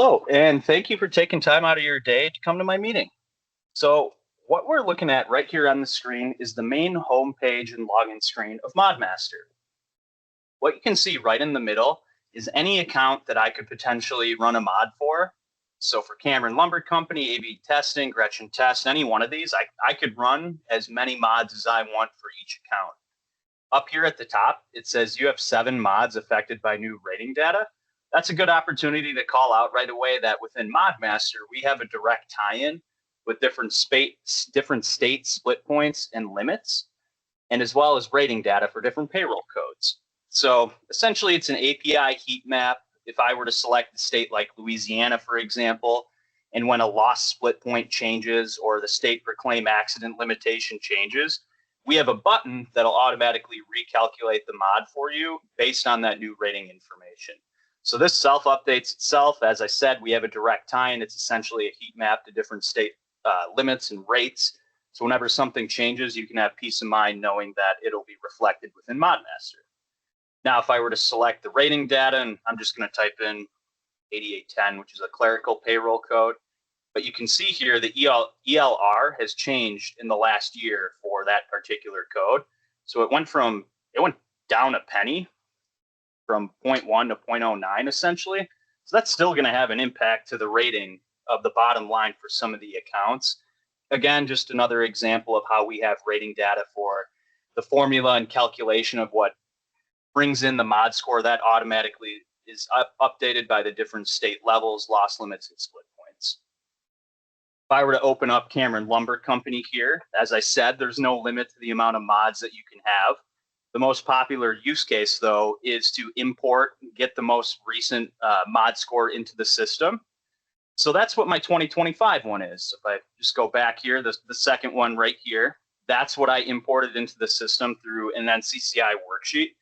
Hello, and thank you for taking time out of your day to come to my meeting. So, what we're looking at right here on the screen is the main homepage and login screen of ModMaster. What you can see right in the middle is any account that I could potentially run a mod for. So, for Cameron Lumber Company, AB Testing, Gretchen Test, any one of these, I could run as many mods as I want for each account. Up here at the top, it says you have 7 mods affected by new rating data. That's a good opportunity to call out right away that within ModMaster, we have a direct tie-in with different state split points and limits, and as well as rating data for different payroll codes. So essentially, it's an API heat map. If I were to select a state like Louisiana, for example, and when a loss split point changes or the state proclaim accident limitation changes, we have a button that'll automatically recalculate the mod for you based on that new rating information. So this self-updates itself. As I said, we have a direct tie-in. It's essentially a heat map to different state limits and rates. So whenever something changes, you can have peace of mind knowing that it'll be reflected within ModMaster. Now, if I were to select the rating data, and I'm just going to type in 8810, which is a clerical payroll code, but you can see here the ELR has changed in the last year for that particular code. So it went down a penny from 0.1 to 0.09 essentially. So that's still going to have an impact to the rating of the bottom line for some of the accounts. Again, just another example of how we have rating data for the formula and calculation of what brings in the mod score that automatically is updated by the different state levels, loss limits, and split points. If I were to open up Cameron Lumber Company here, as I said, there's no limit to the amount of mods that you can have. The most popular use case, though, is to import, get the most recent mod score into the system. So that's what my 2025 one is. If I just go back here, the second one right here, that's what I imported into the system through an NCCI worksheet.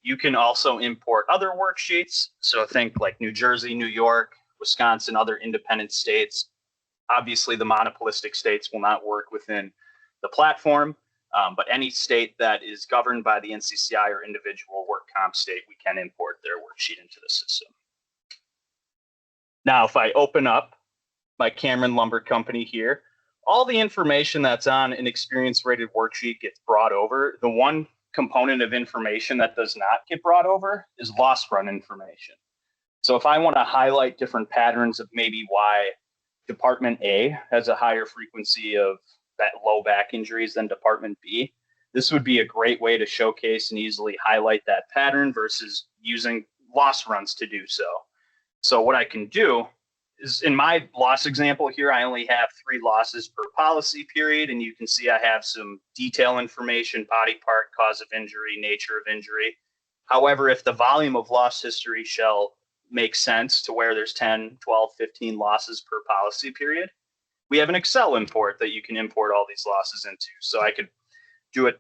You can also import other worksheets. So think like New Jersey, New York, Wisconsin, other independent states. Obviously, the monopolistic states will not work within the platform, but any state that is governed by the NCCI or individual work comp state, we can import their worksheet into the system. Now, if I open up my Cameron Lumber Company here, all the information that's on an experience rated worksheet gets brought over. The one component of information that does not get brought over is loss run information. So if I want to highlight different patterns of maybe why Department A has a higher frequency of that low back injuries than Department B, this would be a great way to showcase and easily highlight that pattern versus using loss runs to do so. So what I can do is, in my loss example here, I only have 3 losses per policy period, and you can see I have some detail information, body part, cause of injury, nature of injury. However, if the volume of loss history shall make sense to where there's 10, 12, 15 losses per policy period, we have an Excel import that you can import all these losses into. So I could do it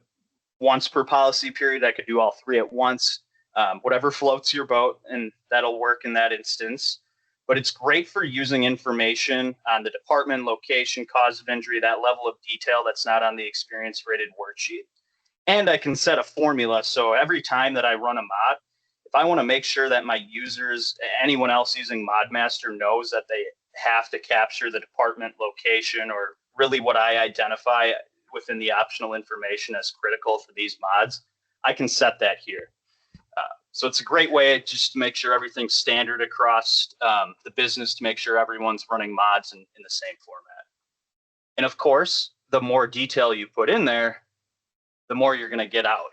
once per policy period. I could do all 3 at once, whatever floats your boat, and that'll work in that instance. But it's great for using information on the department, location, cause of injury, that level of detail that's not on the experience rated worksheet. And I can set a formula. So every time that I run a mod, if I want to make sure that my users, anyone else using ModMaster, knows that they have to capture the department, location, or really what I identify within the optional information as critical for these mods, I can set that here. So it's a great way just to make sure everything's standard across the business, to make sure everyone's running mods in the same format. And of course, the more detail you put in there, the more you're going to get out.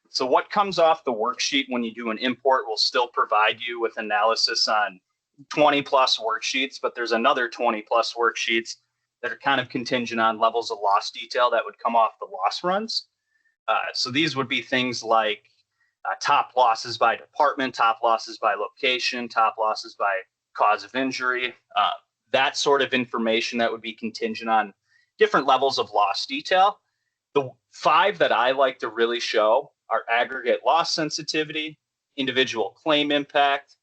So what comes off the worksheet when you do an import will still provide you with analysis on 20 plus worksheets, but there's another 20 plus worksheets that are kind of contingent on levels of loss detail that would come off the loss runs. So these would be things like top losses by department, top losses by location, top losses by cause of injury, that sort of information that would be contingent on different levels of loss detail. The 5 that I like to really show are aggregate loss sensitivity, individual claim impact,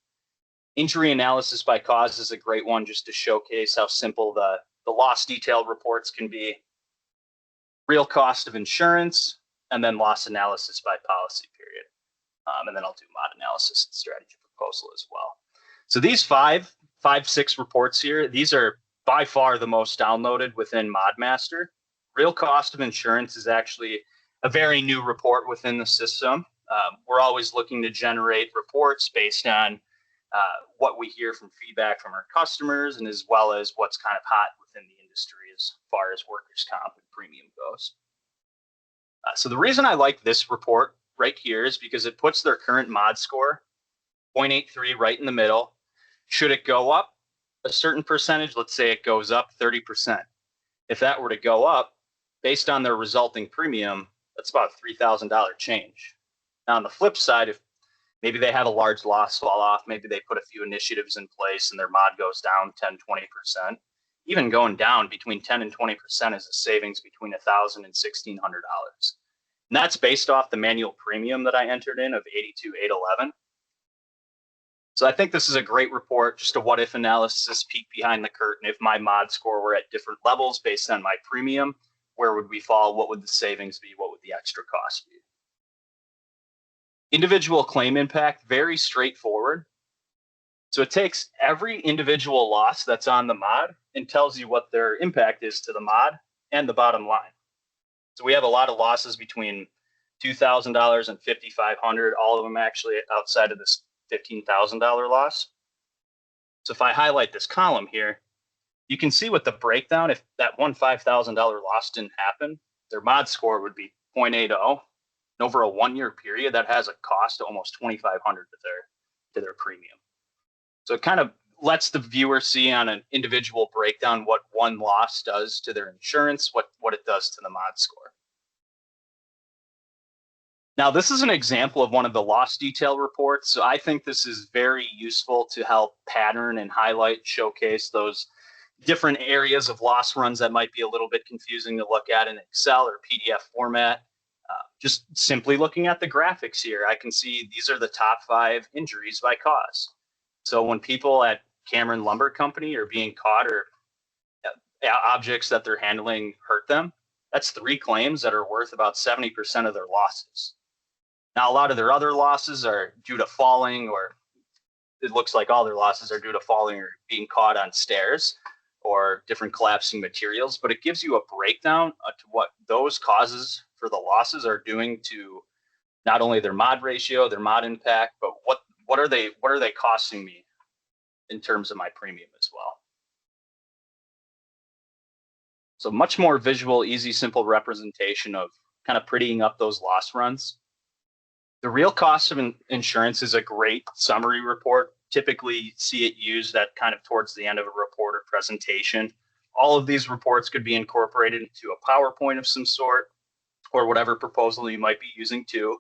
injury analysis by cause is a great one just to showcase how simple the loss detail reports can be, real cost of insurance, and then loss analysis by policy period. And then I'll do mod analysis and strategy proposal as well. So these 5 5, 6 reports here. These are by far the most downloaded within ModMaster. Real cost of insurance is actually a very new report within the system. We're always looking to generate reports based on what we hear from feedback from our customers, and as well as what's kind of hot within the industry as far as workers' comp and premium goes. So the reason I like this report right here is because it puts their current mod score, 0.83, right in the middle. Should it go up a certain percentage, let's say it goes up 30%. If that were to go up, based on their resulting premium, that's about $3,000 change. Now, on the flip side, if maybe they have a large loss fall off, maybe they put a few initiatives in place and their mod goes down 10, 20%. Even going down between 10 and 20% is a savings between $1,000 and $1,600. And that's based off the manual premium that I entered in of $82,811. So I think this is a great report, just a what if analysis, peek behind the curtain. If my mod score were at different levels based on my premium, where would we fall? What would the savings be? What would the extra cost be? Individual claim impact, very straightforward. So it takes every individual loss that's on the mod and tells you what their impact is to the mod and the bottom line. So we have a lot of losses between $2,000 and $5,500, all of them actually outside of this $15,000 loss. So if I highlight this column here, you can see with the breakdown, if that one $5,000 loss didn't happen, their mod score would be 0.80. And over a 1-year period, that has a cost of almost $2,500 to their premium. So it kind of lets the viewer see on an individual breakdown what one loss does to their insurance, what it does to the mod score. Now, this is an example of one of the loss detail reports. So I think this is very useful to help pattern and highlight, showcase those different areas of loss runs that might be a little bit confusing to look at in Excel or PDF format. Just simply looking at the graphics here, I can see these are the top 5 injuries by cause. So when people at Cameron Lumber Company are being caught or objects that they're handling hurt them, that's 3 claims that are worth about 70% of their losses. Now, a lot of their other losses are due to falling, or it looks like all their losses are due to falling or being caught on stairs or different collapsing materials, but it gives you a breakdown to what those causes for the losses are doing to not only their mod ratio, their mod impact, but what are they costing me in terms of my premium as well. So much more visual, easy, simple representation of kind of prettying up those loss runs. The real cost of insurance is a great summary report. Typically see it used at kind of towards the end of a report or presentation. All of these reports could be incorporated into a PowerPoint of some sort or whatever proposal you might be using too.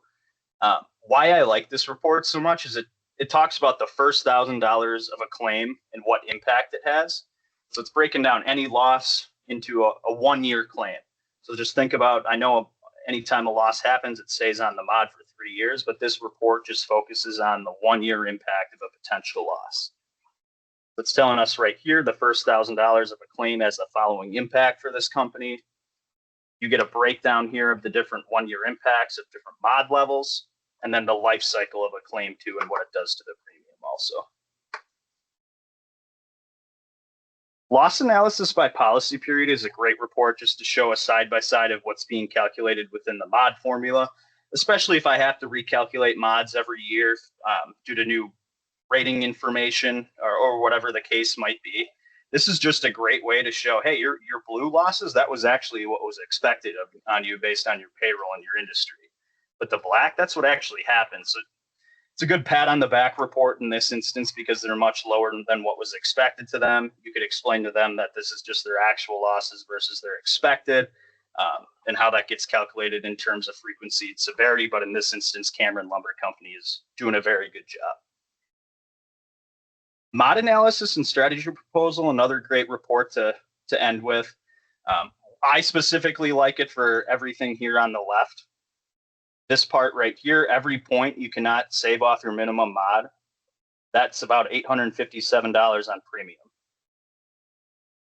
Why I like this report so much is it talks about the first $1,000 of a claim and what impact it has. So it's breaking down any loss into a 1-year claim. So just think about, I know anytime a loss happens, it stays on the mod for 3 years, but this report just focuses on the 1-year impact of a potential loss. It's telling us right here, the first $1,000 of a claim has the following impact for this company. You get a breakdown here of the different 1-year impacts of different mod levels, and then the life cycle of a claim too, and what it does to the premium also. Loss analysis by policy period is a great report just to show a side-by-side of what's being calculated within the mod formula, especially if I have to recalculate mods every year due to new rating information or whatever the case might be. This is just a great way to show, hey, your blue losses, that was actually what was expected on you based on your payroll and your industry. But the black, that's what actually happened. So it's a good pat on the back report in this instance because they're much lower than what was expected to them. You could explain to them that this is just their actual losses versus their expected, and how that gets calculated in terms of frequency and severity. But in this instance, Cameron Lumber Company is doing a very good job. Mod analysis and strategy proposal, another great report to end with. I specifically like it for everything here on the left. This part right here, every point you cannot save off your minimum mod. That's about $857 on premium.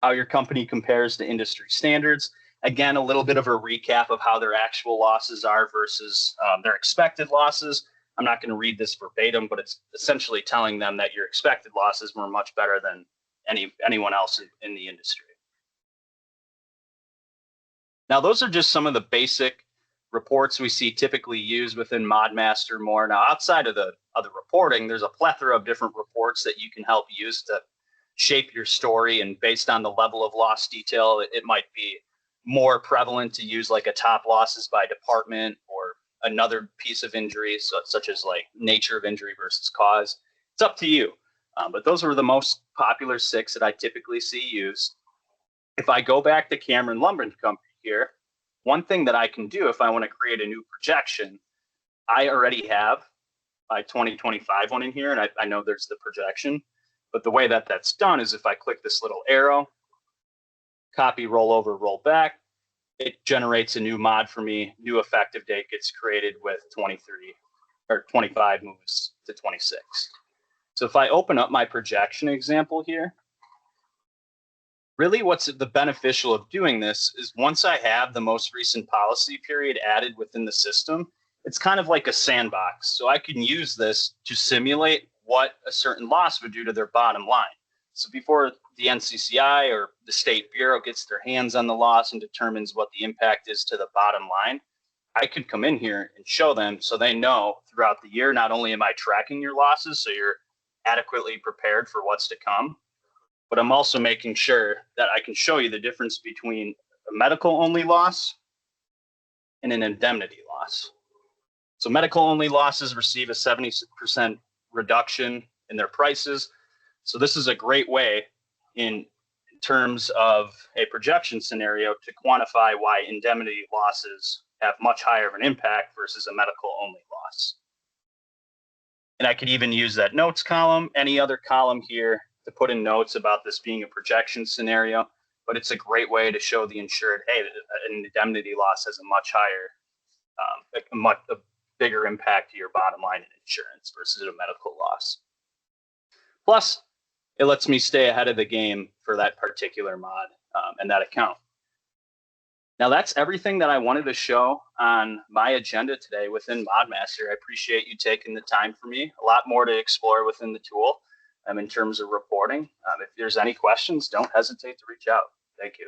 How your company compares to industry standards. Again, a little bit of a recap of how their actual losses are versus their expected losses. I'm not going to read this verbatim, but it's essentially telling them that your expected losses were much better than anyone else in the industry. Now, those are just some of the basic reports we see typically used within ModMaster more. Now, outside of the reporting, there's a plethora of different reports that you can help use to shape your story. And based on the level of loss detail, it might be more prevalent to use like a top losses by department or another piece of injury, such as like nature of injury versus cause. It's up to you. But those are the most popular 6 that I typically see used. If I go back to Cameron Lumber Company here, one thing that I can do if I want to create a new projection, I already have my 2025 one in here, and I know there's the projection. But the way that that's done is if I click this little arrow, copy, roll over, roll back, it generates a new mod for me. New effective date gets created with 23 or 25 moves to 26. So if I open up my projection example here, really what's the beneficial of doing this is once I have the most recent policy period added within the system, it's kind of like a sandbox. So I can use this to simulate what a certain loss would do to their bottom line. So before the NCCI or the State Bureau gets their hands on the loss and determines what the impact is to the bottom line, I could come in here and show them so they know throughout the year, not only am I tracking your losses so you're adequately prepared for what's to come, but I'm also making sure that I can show you the difference between a medical only loss and an indemnity loss. So medical only losses receive a 70% reduction in their prices. So this is a great way in terms of a projection scenario to quantify why indemnity losses have much higher of an impact versus a medical only loss. And I could even use that notes column, any other column here to put in notes about this being a projection scenario, but it's a great way to show the insured, hey, an indemnity loss has a much higher, a bigger impact to your bottom line in insurance versus a medical loss. Plus, it lets me stay ahead of the game for that particular mod and that account. Now, that's everything that I wanted to show on my agenda today within ModMaster. I appreciate you taking the time for me. A lot more to explore within the tool in terms of reporting. If there's any questions, don't hesitate to reach out. Thank you.